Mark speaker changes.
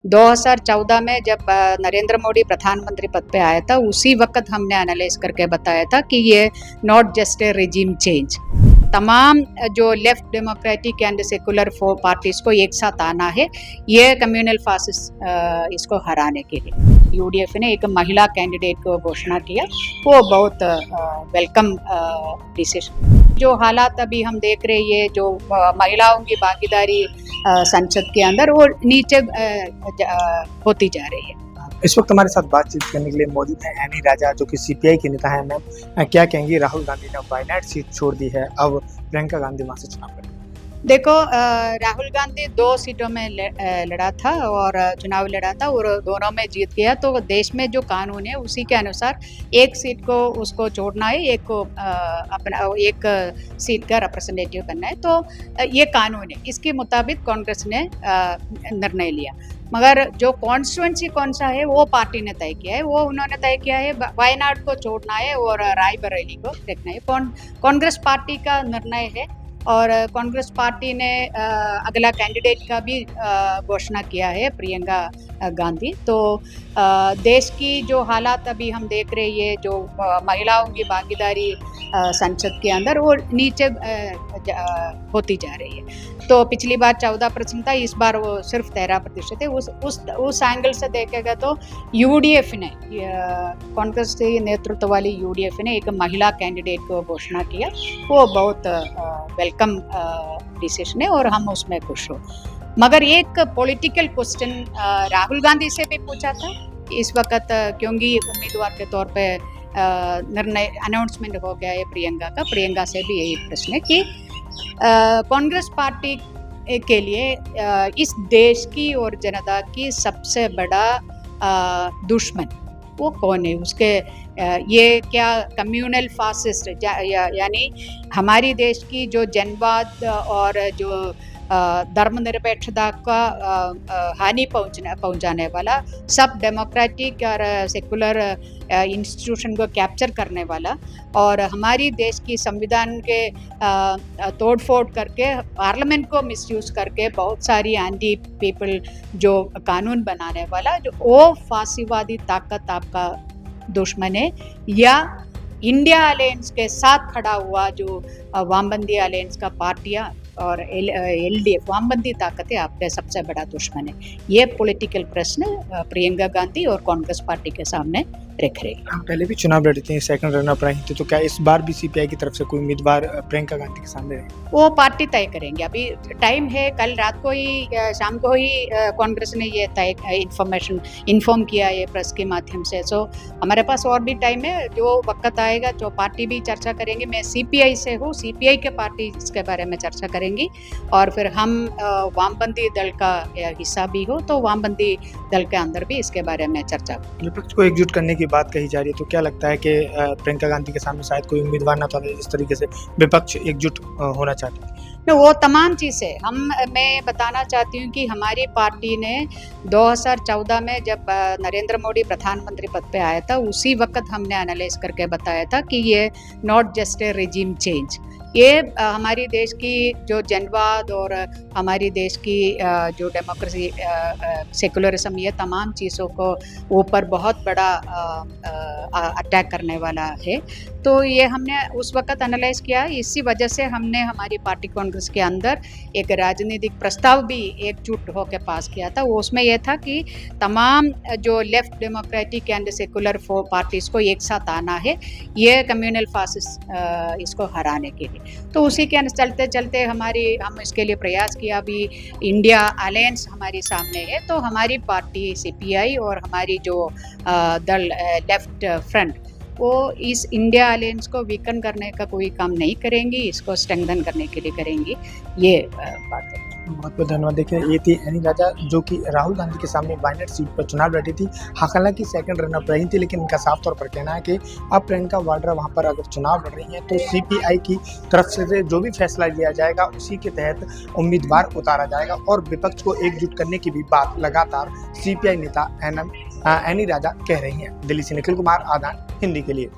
Speaker 1: 2014 में जब नरेंद्र मोदी प्रधानमंत्री पद पे आया था, उसी वक्त हमने एनालाइज करके बताया था कि ये not just a regime change, तमाम जो left democratic and secular parties को एक साथ आना है ये कम्युनल फासिस्ट इसको हराने के लिए। यूडीएफ ने एक महिला कैंडिडेट को घोषणा किया, वो बहुत वेलकम डिसीजन। जो हालात अभी हम देख रहे हैं, जो महिलाओं की भागीदारी संसद के अंदर वो नीचे होती जा रही है।
Speaker 2: इस वक्त हमारे साथ बातचीत करने के लिए मौजूद है एनी राजा, जो कि सीपीआई के नेता है। मैम, क्या कहेंगी, राहुल गांधी ने वायनाड सीट छोड़ दी है, अब प्रियंका गांधी वहां से चुनाव करेंगे?
Speaker 1: देखो, राहुल गांधी 2 सीटों में लड़ा था और चुनाव लड़ा था और दोनों में जीत गया। तो देश में जो कानून है उसी के अनुसार एक सीट को उसको छोड़ना है, एक को अपना एक सीट का रिप्रेजेंटेटिव बनना है। तो ये कानून है, इसके मुताबिक कांग्रेस ने निर्णय लिया। मगर जो कॉन्स्टिट्यूंसी कौन सा है वो पार्टी ने तय किया है, वो उन्होंने तय किया है वायनाड को छोड़ना है और रायबरेली को देखना है। कांग्रेस पार्टी का निर्णय है और कांग्रेस पार्टी ने अगला कैंडिडेट का भी घोषणा किया है, प्रियंका गांधी। तो देश की जो हालात अभी हम देख रहे हैं, जो महिलाओं की भागीदारी संसद के अंदर वो नीचे होती जा रही है। तो पिछली बार 14% था, इस बार वो सिर्फ 13% है। उस एंगल से देखेगा तो यूडीएफ ने, कांग्रेस के नेतृत्व वाली यूडीएफ ने एक महिला कैंडिडेट को घोषणा किया, वो बहुत वेलकम डिसीजन है और हम उसमें खुश हो। मगर एक पॉलिटिकल क्वेश्चन राहुल गांधी से भी पूछा था इस वक्त, क्योंकि उम्मीदवार के तौर पे निर्णय अनाउंसमेंट हो गया है प्रियंका से भी यही प्रश्न है कि कांग्रेस पार्टी के लिए इस देश की और जनता की सबसे बड़ा दुश्मन वो कौन है, उसके ये क्या कम्युनल फासिस्ट यानी हमारी देश की जो जनवाद और जो धर्मनिरपेक्षता का हानि पहुंचाने वाला, सब डेमोक्रेटिक और सेकुलर इंस्टीट्यूशन को कैप्चर करने वाला और हमारी देश की संविधान के तोड़फोड़ करके, पार्लियामेंट को मिसयूज करके बहुत सारी एंटी पीपल जो कानून बनाने वाला, जो वो फांसीवादी ताकत आपका दुश्मन है, या इंडिया अलायंस के साथ खड़ा हुआ जो वामपंथी अलायंस का पार्टियां और एलडीएफ वामपंथी ताकतें आपके सबसे बड़ा दुश्मन है। ये पॉलिटिकल प्रश्न प्रियंका गांधी और कांग्रेस पार्टी के सामने रख रही है।
Speaker 2: हम पहले भी चुनाव लड़ी थी, सेकंड रनअप रही थी, तो क्या इस बार भी सीपीआई की तरफ से कोई उम्मीदवार प्रियंका गांधी के सामने है?
Speaker 1: वो पार्टी तय करेंगे, अभी टाइम है। कल रात को ही, शाम को ही कांग्रेस ने ये इन्फॉर्म किया है प्रेस के माध्यम से। सो हमारे पास और भी टाइम है, जो वक्त आएगा जो पार्टी भी चर्चा करेंगे। मैं सीपीआई से हूँ, सीपीआई के पार्टी इसके बारे में चर्चा करेंगी और फिर हम वामपंथी दल का हिस्सा भी हो तो वामपंथी दल के अंदर भी इसके बारे में चर्चा।
Speaker 2: विपक्ष को एकजुट करने की बात कही जा रही है, तो क्या लगता है कि प्रियंका गांधी के सामने शायद कोई उम्मीदवार ना था, जिस तरीके से विपक्ष एकजुट होना चाहती है?
Speaker 1: वो तमाम चीज़ें मैं बताना चाहती हूँ कि हमारी पार्टी ने 2014 में जब नरेंद्र मोदी प्रधानमंत्री पद पे आया था, उसी वक्त हमने एनालाइज करके बताया था कि ये not just a regime change, ये हमारी देश की जो जनवाद और हमारी देश की जो डेमोक्रेसी सेकुलरिज्म, ये तमाम चीज़ों को ऊपर बहुत बड़ा अटैक करने वाला है। तो ये हमने उस वक्त एनालाइज किया, इसी वजह से हमने हमारी पार्टी कांग्रेस के अंदर एक राजनीतिक प्रस्ताव भी एकजुट होकर पास किया था। वो उसमें यह था कि तमाम जो left democratic and secular parties को एक साथ आना है ये कम्युनल फासिस्ट इसको हराने के लिए। तो उसी के चलते चलते हम इसके लिए प्रयास किया। अभी इंडिया अलायंस हमारे सामने है, तो हमारी पार्टी सीपीआई और हमारी जो दल लेफ्ट फ्रंट, वो इस इंडिया अलायंस को वीकन करने का कोई काम नहीं करेंगी, इसको स्ट्रेंथन करने के लिए करेंगी। ये बात है।
Speaker 2: बहुत बहुत धन्यवाद। देखिए, ये थी एनी राजा, जो कि राहुल गांधी के सामने वायनाड सीट पर चुनाव लड़ी थी। हालांकि सेकंड रनअप रही थी, लेकिन इनका साफ तौर पर कहना है कि अब प्रियंका वाड्रा वहां पर अगर चुनाव लड़ रही हैं तो सीपीआई की तरफ से जो भी फैसला लिया जाएगा उसी के तहत उम्मीदवार उतारा जाएगा और विपक्ष को एकजुट करने की भी बात लगातार सीपीआई नेता एनी राजा कह रही हैं। दिल्ली से निखिल कुमार, आदान हिंदी के लिए।